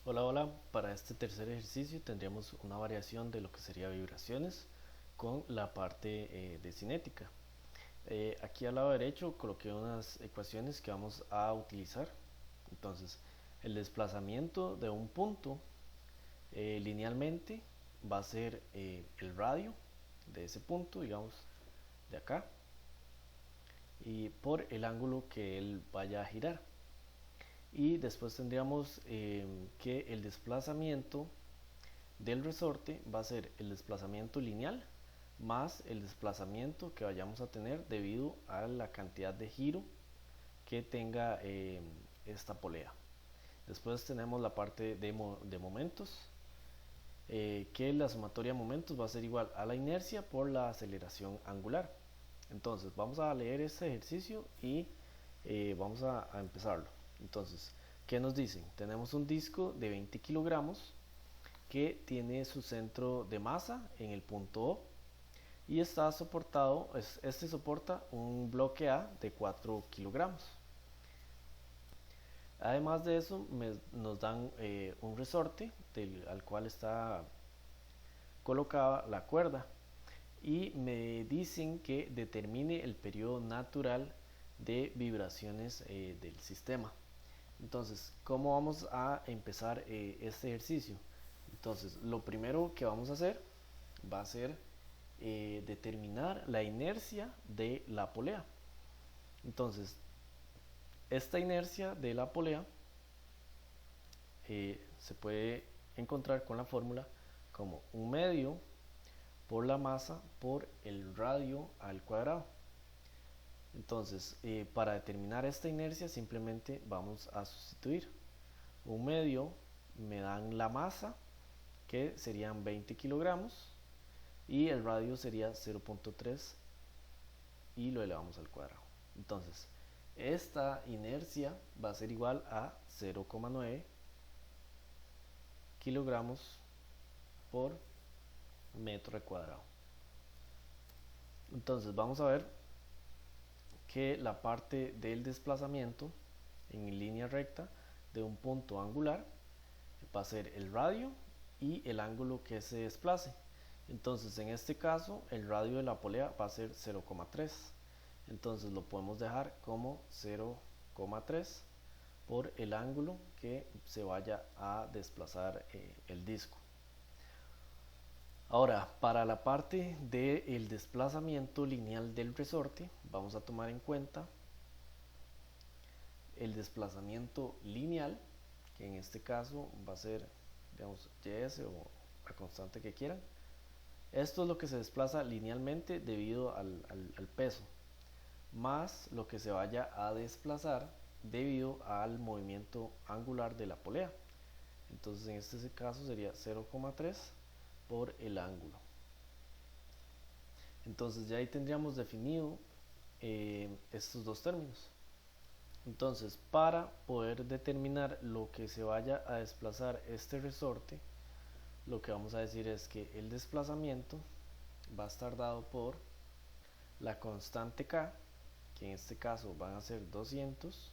Hola, hola. Para este tercer ejercicio tendríamos una variación de lo que sería vibraciones con la parte de cinética. Aquí al lado derecho coloqué unas ecuaciones que vamos a utilizar. Entonces, el desplazamiento de un punto linealmente va a ser el radio de ese punto, digamos, de acá, y por el ángulo que él vaya a girar. Y después tendríamos que el desplazamiento del resorte va a ser el desplazamiento lineal más el desplazamiento que vayamos a tener debido a la cantidad de giro que tenga esta polea. Después tenemos la parte de momentos, que la sumatoria de momentos va a ser igual a la inercia por la aceleración angular. Entonces vamos a leer este ejercicio y vamos a empezarlo. Entonces, ¿qué nos dicen? Tenemos un disco de 20 kilogramos que tiene su centro de masa en el punto O y está soportado, este soporta un bloque A de 4 kilogramos. Además de eso, nos dan un resorte al cual está colocada la cuerda y me dicen que determine el periodo natural de vibraciones del sistema. Entonces, ¿cómo vamos a empezar este ejercicio? Entonces, lo primero que vamos a hacer va a ser determinar la inercia de la polea. Entonces, esta inercia de la polea se puede encontrar con la fórmula como un medio por la masa por el radio al cuadrado. Entonces, para determinar esta inercia simplemente vamos a sustituir. Un medio me dan la masa, que serían 20 kilogramos, y el radio sería 0.3 y lo elevamos al cuadrado. Entonces, esta inercia va a ser igual a 0,9 kilogramos por metro cuadrado. Entonces, vamos a ver que la parte del desplazamiento en línea recta de un punto angular va a ser el radio y el ángulo que se desplace. Entonces, en este caso, el radio de la polea va a ser 0,3. Entonces, lo podemos dejar como 0,3 por el ángulo que se vaya a desplazar el disco. Ahora, para la parte del desplazamiento lineal del resorte, vamos a tomar en cuenta el desplazamiento lineal, que en este caso va a ser, digamos, ys o la constante que quieran. Esto es lo que se desplaza linealmente debido al peso, más lo que se vaya a desplazar debido al movimiento angular de la polea. Entonces en este caso sería 0,3 por el ángulo. Entonces ya ahí tendríamos definido estos dos términos. Entonces, para poder determinar lo que se vaya a desplazar este resorte, lo que vamos a decir es que el desplazamiento va a estar dado por la constante K, que en este caso van a ser 200,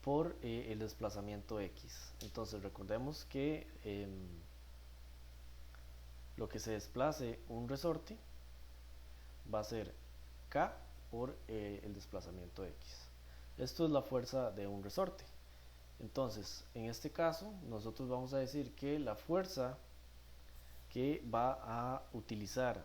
por el desplazamiento X. Entonces recordemos que lo que se desplace un resorte va a ser K por el desplazamiento X. Esto es la fuerza de un resorte. Entonces, en este caso, nosotros vamos a decir que la fuerza que va a utilizar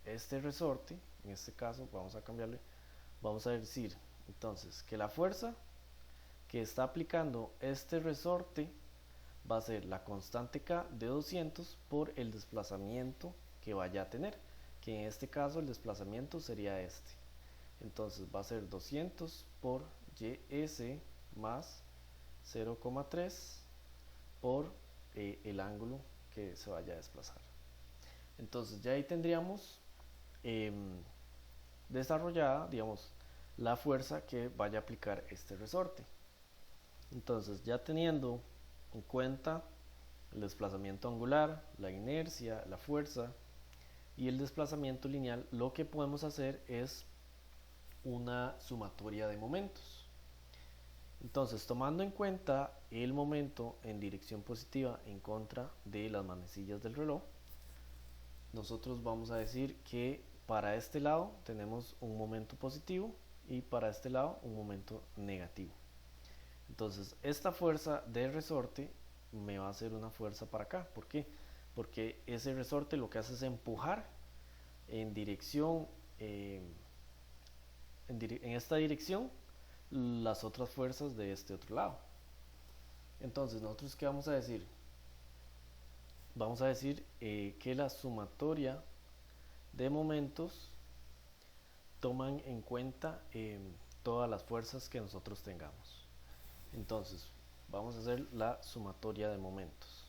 este resorte, en este caso vamos a cambiarle, vamos a decir entonces que la fuerza que está aplicando este resorte va a ser la constante K de 200 por el desplazamiento que vaya a tener, que en este caso el desplazamiento sería este. Entonces va a ser 200 por ys más 0,3 por el ángulo que se vaya a desplazar. Entonces ya ahí tendríamos eh, desarrollada, digamos, la fuerza que vaya a aplicar este resorte. Entonces ya teniendo en cuenta el desplazamiento angular, la inercia, la fuerza y el desplazamiento lineal, lo que podemos hacer es una sumatoria de momentos. Entonces, tomando en cuenta el momento en dirección positiva en contra de las manecillas del reloj, nosotros vamos a decir que para este lado tenemos un momento positivo y para este lado un momento negativo. Entonces, esta fuerza de resorte me va a hacer una fuerza para acá. ¿Por qué? Porque ese resorte lo que hace es empujar en dirección, en esta dirección, las otras fuerzas de este otro lado. Entonces, nosotros ¿qué vamos a decir? Vamos a decir que la sumatoria de momentos toman en cuenta todas las fuerzas que nosotros tengamos. Entonces, vamos a hacer la sumatoria de momentos.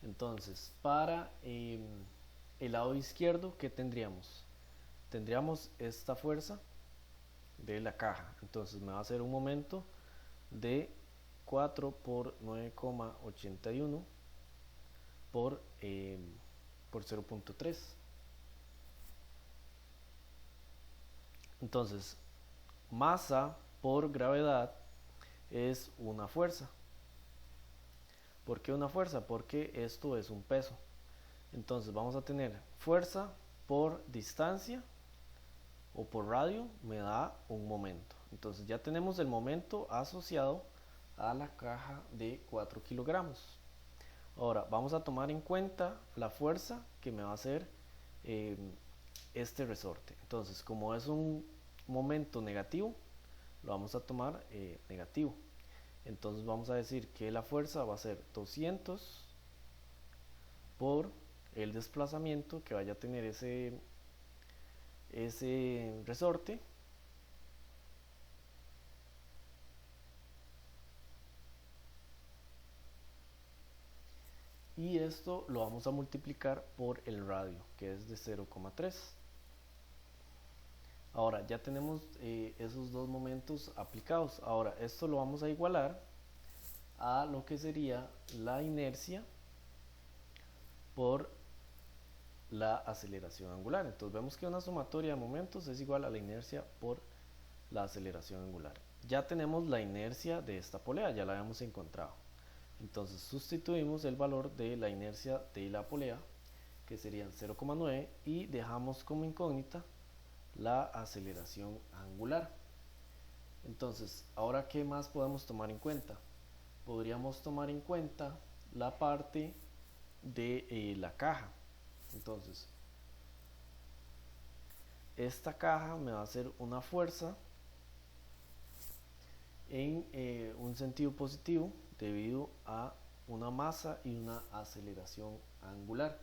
Entonces, para el lado izquierdo, ¿qué tendríamos? Tendríamos esta fuerza de la caja. Entonces, me va a hacer un momento de 4 por 9,81 por 0.3. Entonces, masa por gravedad es una fuerza. ¿Por qué una fuerza? Porque esto es un peso. Entonces vamos a tener fuerza por distancia o por radio me da un momento. Entonces ya tenemos el momento asociado a la caja de 4 kilogramos. Ahora vamos a tomar en cuenta la fuerza que me va a hacer este resorte. Entonces, como es un momento negativo, lo vamos a tomar negativo. Entonces vamos a decir que la fuerza va a ser 200 por el desplazamiento que vaya a tener ese resorte, y esto lo vamos a multiplicar por el radio, que es de 0,3. Ahora ya tenemos esos dos momentos aplicados. Ahora esto lo vamos a igualar a lo que sería la inercia por la aceleración angular. Entonces vemos que una sumatoria de momentos es igual a la inercia por la aceleración angular. Ya tenemos la inercia de esta polea, ya la habíamos encontrado. Entonces sustituimos el valor de la inercia de la polea, que serían 0,9, y dejamos como incógnita la aceleración angular. Entonces, ahora ¿qué más podemos tomar en cuenta? Podríamos tomar en cuenta la parte de la caja. Entonces, esta caja me va a hacer una fuerza en un sentido positivo debido a una masa y una aceleración angular.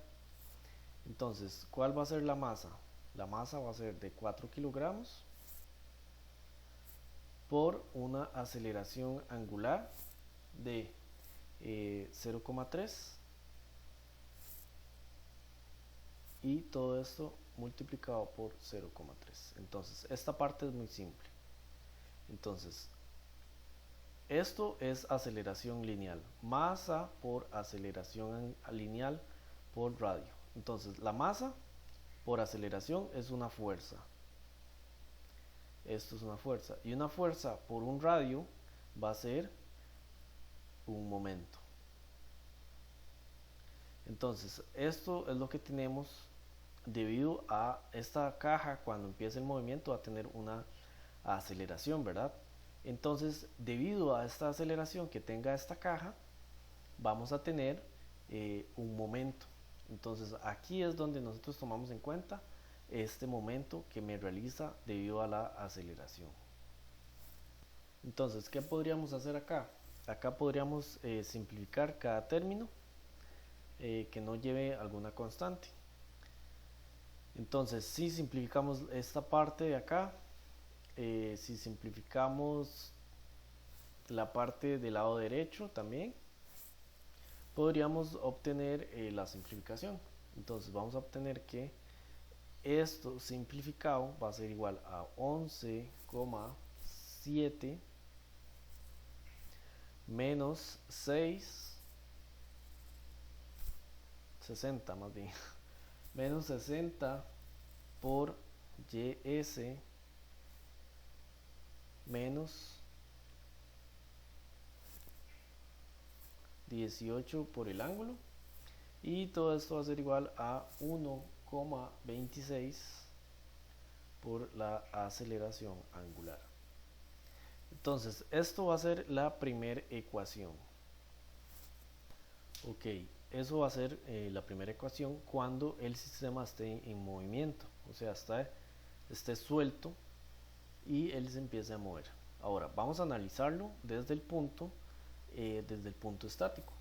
Entonces, ¿cuál va a ser la masa? La masa va a ser de 4 kilogramos por una aceleración angular de 0,3, y todo esto multiplicado por 0,3. Entonces, esta parte es muy simple. Entonces, esto es aceleración lineal, masa por aceleración lineal por radio. Entonces, la masa por aceleración es una fuerza. Esto es una fuerza. Y una fuerza por un radio va a ser un momento. Entonces, esto es lo que tenemos debido a esta caja. Cuando empieza el movimiento va a tener una aceleración, ¿verdad? Entonces, debido a esta aceleración que tenga esta caja, vamos a tener un momento. Entonces, aquí es donde nosotros tomamos en cuenta este momento que me realiza debido a la aceleración. Entonces, ¿qué podríamos hacer acá? Acá podríamos simplificar cada término que no lleve alguna constante. Entonces, si simplificamos esta parte de acá, si simplificamos la parte del lado derecho también, podríamos obtener la simplificación. Entonces vamos a obtener que esto simplificado va a ser igual a 11,7 menos 6, 60 más bien, menos 60 por ys menos 18 por el ángulo, y todo esto va a ser igual a 1,26 por la aceleración angular. Entonces, esto va a ser la primera ecuación. Ok, eso va a ser la primera ecuación cuando el sistema esté en movimiento, o sea, esté suelto y él se empiece a mover. Ahora, vamos a analizarlo desde el punto estático.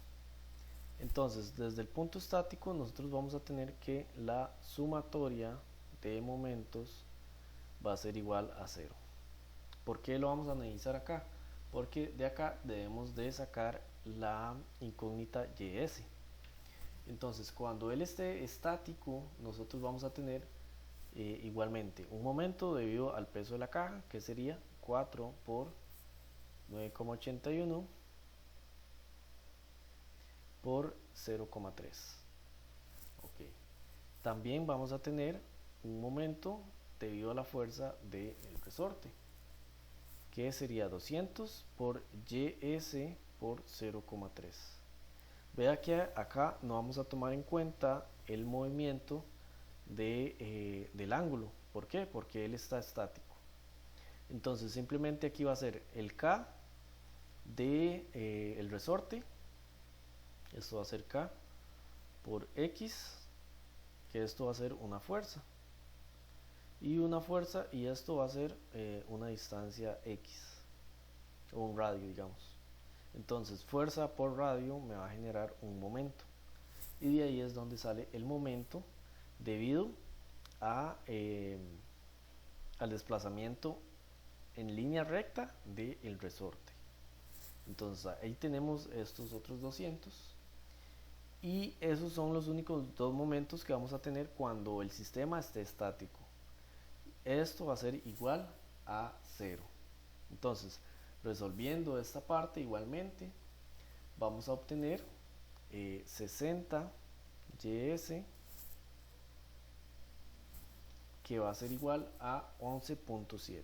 Entonces, desde el punto estático, nosotros vamos a tener que la sumatoria de momentos va a ser igual a 0. ¿Por qué lo vamos a analizar acá? Porque de acá debemos de sacar la incógnita ys. Entonces, cuando él esté estático, nosotros vamos a tener igualmente un momento debido al peso de la caja, que sería 4 por 9,81 por 0,3. Okay. También vamos a tener un momento debido a la fuerza del resorte, que sería 200 por ys por 0,3. Vea que acá no vamos a tomar en cuenta el movimiento del ángulo. ¿Por qué? Porque él está estático. Entonces simplemente aquí va a ser el K de el resorte. Esto va a ser K por X, que esto va a ser una fuerza. Y una fuerza, y esto va a ser una distancia X, o un radio, digamos. Entonces fuerza por radio me va a generar un momento. Y de ahí es donde sale el momento debido al desplazamiento en línea recta del resorte. Entonces ahí tenemos estos otros 200, y esos son los únicos dos momentos que vamos a tener cuando el sistema esté estático. Esto va a ser igual a 0. Entonces, resolviendo esta parte igualmente, vamos a obtener 60 ys, que va a ser igual a 11,7.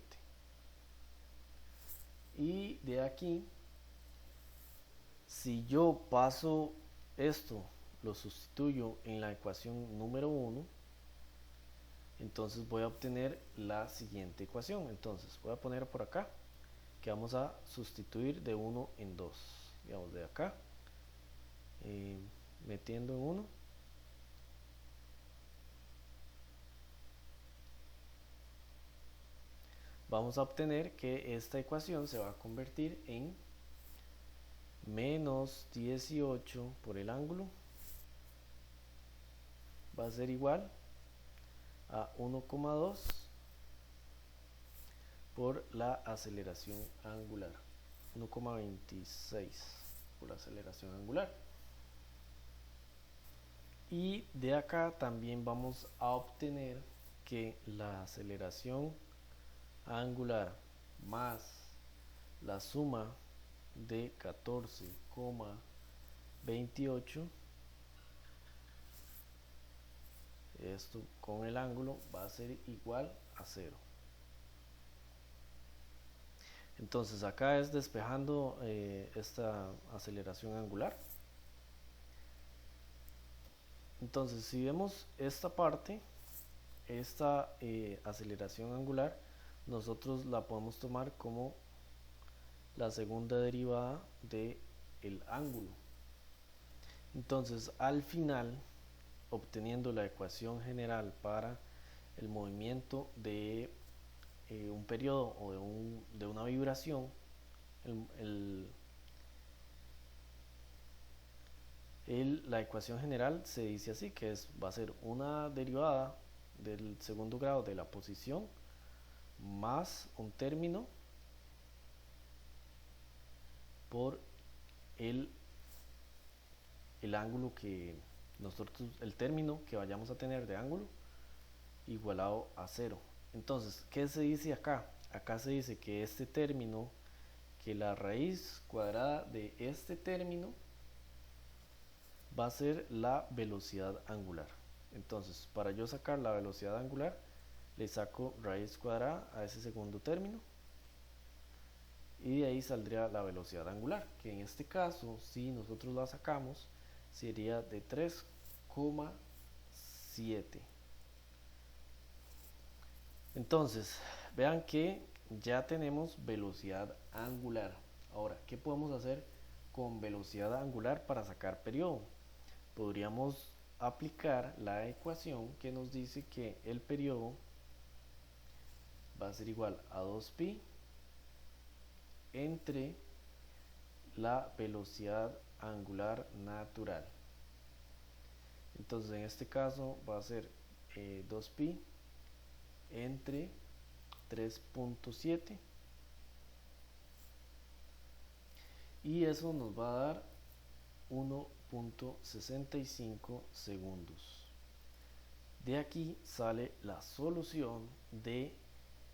Y de aquí, si yo paso esto, lo sustituyo en la ecuación número 1, entonces voy a obtener la siguiente ecuación. Entonces voy a poner por acá que vamos a sustituir de 1 en 2, digamos de acá, metiendo en 1, vamos a obtener que esta ecuación se va a convertir en menos 18 por el ángulo, va a ser igual a 1,2 por la aceleración angular, 1,26 por la aceleración angular. Y de acá también vamos a obtener que la aceleración angular más la suma de 14,28, esto con el ángulo va a ser igual a 0. Entonces acá es despejando esta aceleración angular. Entonces si vemos esta parte, esta aceleración angular, nosotros la podemos tomar como la segunda derivada del ángulo. Entonces al final, obteniendo la ecuación general para el movimiento de un periodo o de una vibración, la ecuación general se dice así, que va a ser una derivada del segundo grado de la posición más un término por el ángulo que nosotros, el término que vayamos a tener de ángulo igualado a 0. Entonces, ¿qué se dice acá? Acá se dice que este término, que la raíz cuadrada de este término va a ser la velocidad angular. Entonces, para yo sacar la velocidad angular, le saco raíz cuadrada a ese segundo término, y de ahí saldría la velocidad angular, que en este caso, si nosotros la sacamos, sería de 3,7. Entonces, vean que ya tenemos velocidad angular. Ahora, ¿qué podemos hacer con velocidad angular para sacar periodo? Podríamos aplicar la ecuación que nos dice que el periodo va a ser igual a 2pi entre la velocidad angular natural. Entonces en este caso va a ser 2pi entre 3.7 y eso nos va a dar 1.65 segundos. De aquí sale la solución de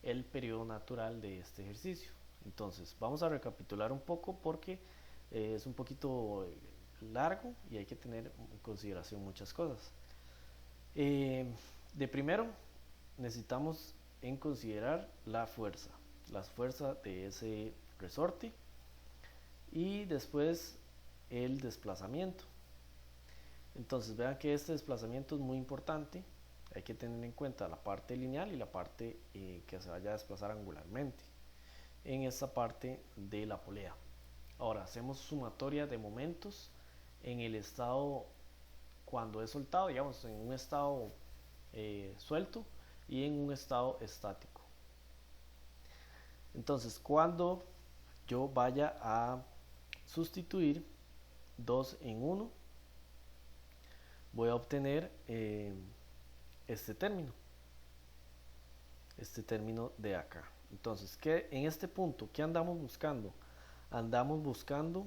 el periodo natural de este ejercicio. Entonces vamos a recapitular un poco porque es un poquito largo y hay que tener en consideración muchas cosas. De primero necesitamos en considerar la fuerza de ese resorte, y después el desplazamiento. Entonces vean que este desplazamiento es muy importante, hay que tener en cuenta la parte lineal y la parte que se vaya a desplazar angularmente en esta parte de la polea. Ahora hacemos sumatoria de momentos en el estado cuando es soltado, digamos en un estado suelto y en un estado estático. Entonces cuando yo vaya a sustituir 2 en 1, voy a obtener este término de acá. Entonces, en este punto, ¿qué andamos buscando? Andamos buscando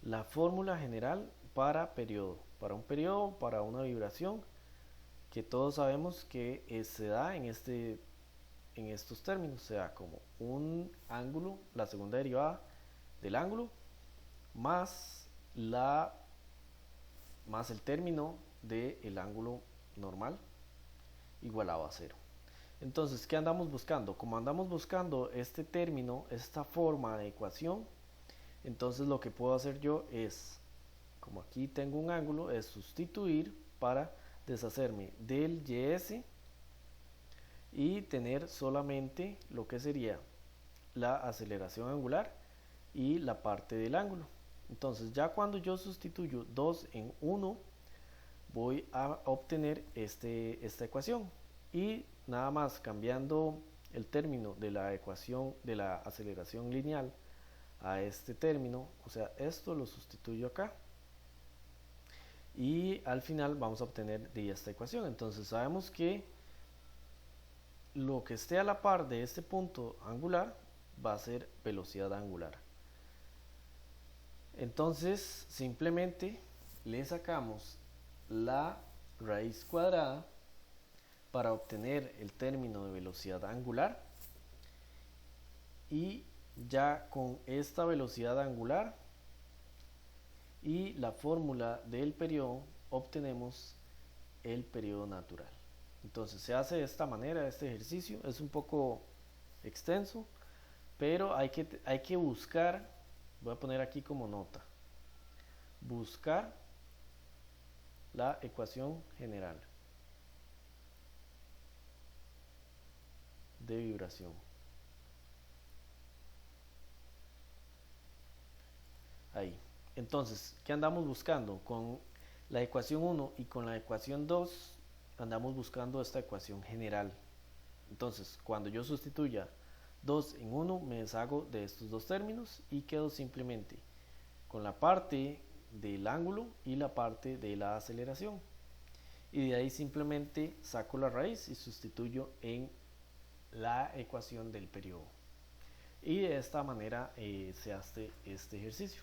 la fórmula general para periodo, para una vibración, que todos sabemos que se da en estos términos, o sea, como un ángulo, la segunda derivada del ángulo, más el término del ángulo normal igualado a 0. Entonces, ¿qué andamos buscando? Como andamos buscando este término, esta forma de ecuación, entonces lo que puedo hacer yo es, como aquí tengo un ángulo, es sustituir para deshacerme del ys y tener solamente lo que sería la aceleración angular y la parte del ángulo. Entonces ya cuando yo sustituyo 2 en 1, voy a obtener esta ecuación, y nada más cambiando el término de la ecuación de la aceleración lineal a este término, o sea, esto lo sustituyo acá y al final vamos a obtener de esta ecuación. Entonces sabemos que lo que esté a la par de este punto angular va a ser velocidad angular. Entonces simplemente le sacamos la raíz cuadrada para obtener el término de velocidad angular, y ya con esta velocidad angular y la fórmula del periodo obtenemos el periodo natural. Entonces se hace de esta manera este ejercicio, es un poco extenso, pero hay que buscar, voy a poner aquí como nota, buscar la ecuación general de vibración. Ahí. Entonces, ¿qué andamos buscando? Con la ecuación 1 y con la ecuación 2 andamos buscando esta ecuación general. Entonces, cuando yo sustituya 2 en 1, me deshago de estos dos términos y quedo simplemente con la parte del ángulo y la parte de la aceleración. Y de ahí simplemente saco la raíz y sustituyo en la ecuación del periodo. Y de esta manera se hace este ejercicio.